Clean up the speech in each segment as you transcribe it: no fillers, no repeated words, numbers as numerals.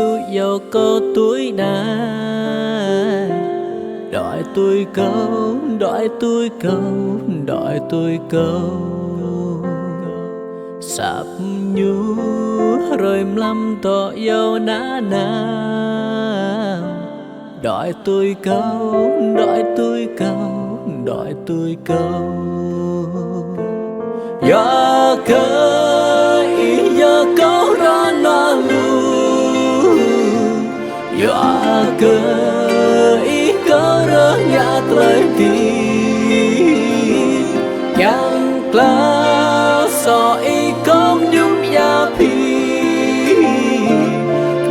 Giêsu yêu có tuổi này, đợi tôi câu, đợi tôi câu, đợi tôi câu. Sắp nhu rồi lâm tỏ yêu ná nào, đợi tôi câu, đợi tôi câu, đợi tôi câu. Giờ cơ ý giờ câu ra nó lu, giờ cơ ý cơ ra nhạt lời đi, yang kla so ý công nhung ya pi.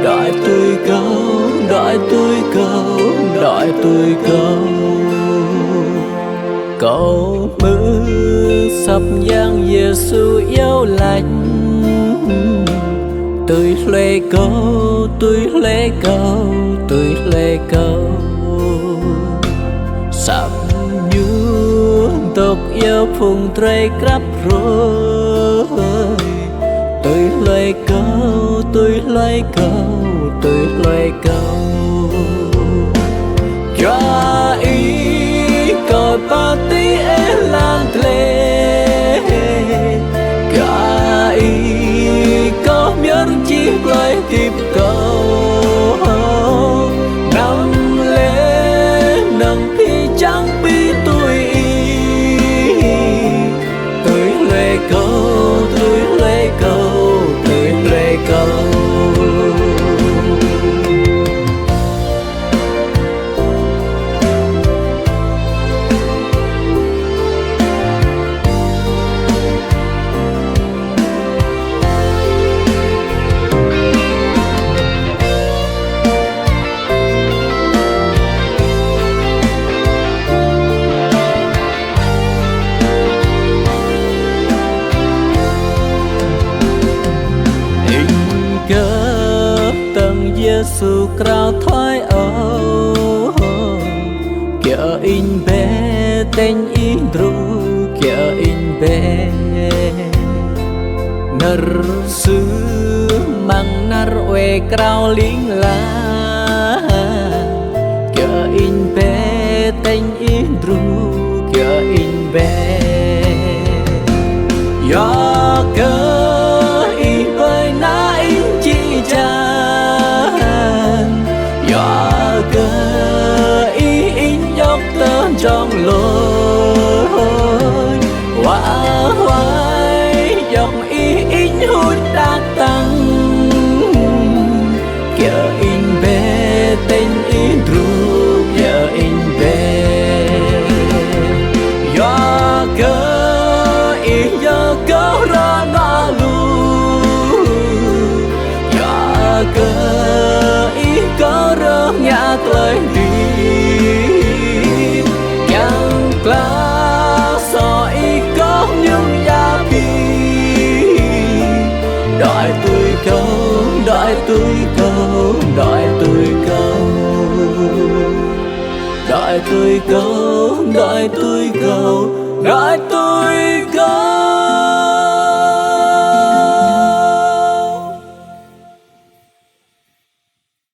Đợi tôi câu, đợi tôi câu, đợi tôi câu. Cầu mưa sập giang Giêsu yêu lạnh, tôi lê câu, tôi lê câu, tôi lê câu. Sập như tộc yêu phùng trai crắp rồi, tôi lê câu, tôi lê câu, tôi lê câu. Cho ý coi ba tí e lan tle, cả ý có miếng chi lại tìm câu. Năm lễ nâng thì chẳng bi tôi lê câu, tôi lê câu, tôi lê câu. Giêsu krao thói ô, kêu in bé tên in ru, kêu in bé. Nar sư mang nar oe krao lính la, kêu in bé tên in ru, kêu in bé. Do cơ in với na in chi cha, cơ ý in dốc tên trong lối hoa hoài dòng ý in hút đắc tăng. Kêu in bé tên in ru, kêu in bé. Do cơ ý do câu ra nó lu, do cơ ý có rơ nhạt lời đi, yang kla so ý có nhung ya pi. Đợi tôi câu, đợi tôi câu, đợi tôi câu. Đợi tôi câu, đợi tôi câu, đợi tôi